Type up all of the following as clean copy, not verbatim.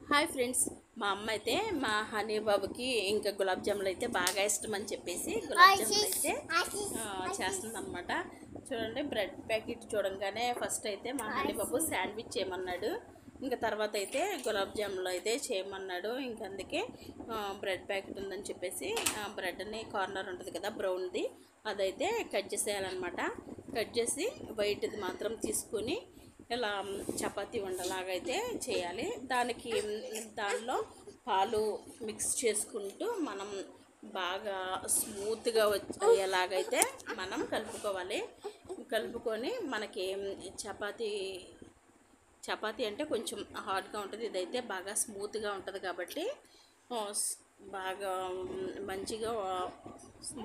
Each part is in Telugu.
హాయ్ ఫ్రెండ్స్, మా అమ్మ అయితే మా హనీ బాబుకి ఇంకా గులాబ్ జాములు అయితే బాగా ఇష్టం అని చెప్పేసి గులాబ్ జాములు అయితే చేస్తుంది అనమాట. చూడండి, బ్రెడ్ ప్యాకెట్ చూడంగానే ఫస్ట్ అయితే మా హనీ బాబు శాండ్విచ్ చేయమన్నాడు. ఇంకా తర్వాత అయితే గులాబ్ జాములు అయితే చేయమన్నాడు. ఇంకా అందుకే బ్రెడ్ ప్యాకెట్ ఉందని చెప్పేసి బ్రెడ్ని కార్నర్ ఉంటుంది కదా బ్రౌన్ది, అదైతే కట్ చేసేయాలన్నమాట. కట్ చేసి వైట్ది మాత్రం తీసుకొని ఇలా చపాతీ ఉండలాగైతే చేయాలి. దానిలో పాలు మిక్స్ చేసుకుంటూ మనం బాగా స్మూత్గా అయ్యేలాగైతే మనం కలుపుకోవాలి. కలుపుకొని మనకి చపాతీ అంటే కొంచెం హార్డ్గా ఉంటుంది, ఇదైతే బాగా స్మూత్గా ఉంటుంది కాబట్టి బాగా మంచిగా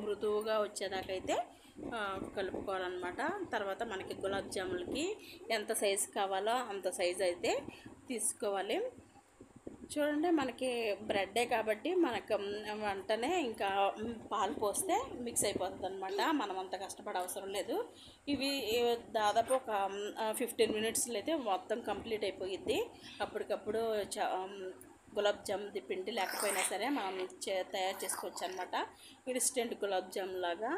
మృదువుగా వచ్చేదాకైతే కలుపుకోవాలన్నమాట. తర్వాత మనకి గులాబ్ జాములకి ఎంత సైజు కావాలో అంత సైజు అయితే తీసుకోవాలి. చూడండి, మనకి బ్రెడ్డే కాబట్టి మనకు వెంటనే ఇంకా పాలు పోస్తే మిక్స్ అయిపోతుంది అనమాట. మనం అంత కష్టపడే అవసరం లేదు. ఇవి దాదాపు ఒక 15 మినిట్స్లో అయితే మొత్తం కంప్లీట్ అయిపోయిద్ది. అప్పటికప్పుడు గులాబ్ జాముది పిండి లేకపోయినా సరే మనం తయారు చేసుకోవచ్చు అనమాట. ఇన్స్టెంట్ గులాబ్ జామ్ లాగా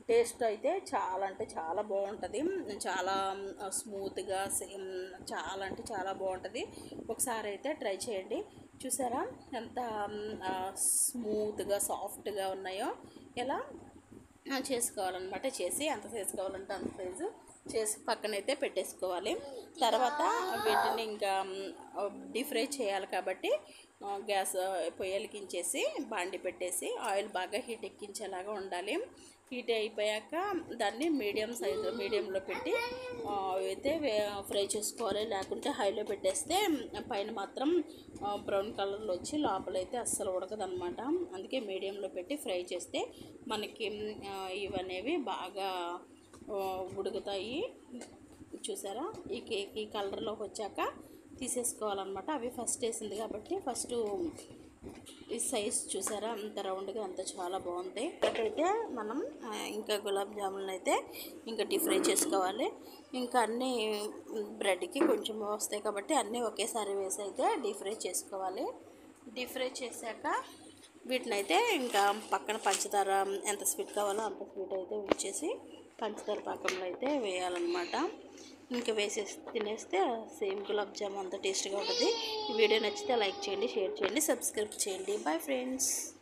టేస్ట్ అయితే చాలా అంటే చాలా బాగుంటుంది. చాలా స్మూత్గా చాలా అంటే చాలా బాగుంటుంది. ఒకసారి అయితే ట్రై చేయండి. చూసారా ఎంత స్మూత్గా సాఫ్ట్గా ఉన్నాయో. ఎలా చేసుకోవాలన్నమాట. చేసి ఎంత సైజు కావాలంటే అంత సైజు చేసి పక్కనైతే పెట్టేసుకోవాలి. తర్వాత వీటిని ఇంకా డీప్ ఫ్రై చేయాలి కాబట్టి గ్యాస్ పొయ్యి వెలిగించేసి బాండి పెట్టేసి ఆయిల్ బాగా హీట్ ఎక్కించేలాగా ఉండాలి. హీట్ అయిపోయాక దాన్ని మీడియంలో పెట్టి అయితే ఫ్రై చేసుకోవాలి. లేకుంటే హైలో పెట్టేస్తే పైన మాత్రం బ్రౌన్ కలర్లో వచ్చి లోపలైతే అస్సలు ఉడకదనమాట. అందుకే మీడియంలో పెట్టి ఫ్రై చేస్తే మనకి ఇవనేవి బాగా ఉడుకుతాయి. చూసారా, ఈ కలర్లోకి వచ్చాక తీసేసుకోవాలన్నమాట. అవి ఫస్ట్ వేసింది కాబట్టి ఫస్ట్ ఈ సైజ్ చూసారా అంత రౌండ్గా అంత చాలా బాగుంటాయి. ఇక్కడైతే మనం ఇంకా గులాబ్ జామున్ అయితే ఇంకా డీప్ ఫ్రై చేసుకోవాలి. ఇంకా అన్నీ బ్రెడ్కి కొంచెం వస్తాయి కాబట్టి అన్నీ ఒకేసారి వేసి అయితే డీప్ ఫ్రై చేసుకోవాలి. డీప్ ఫ్రై చేశాక వీటిని అయితే ఇంకా పక్కన పంచదార ఎంత స్వీట్ కావాలో అంత స్వీట్ అయితే ఉంచేసి పంచదార పాకంలో అయితే వేయాలన్నమాట. ఇంకా వేసేసి తినేస్తే సేమ్ గులాబ్ జామ్ అంత టేస్ట్గా ఉంటుంది. ఈ వీడియో నచ్చితే లైక్ చేయండి, షేర్ చేయండి, సబ్స్క్రైబ్ చేయండి. Bye friends.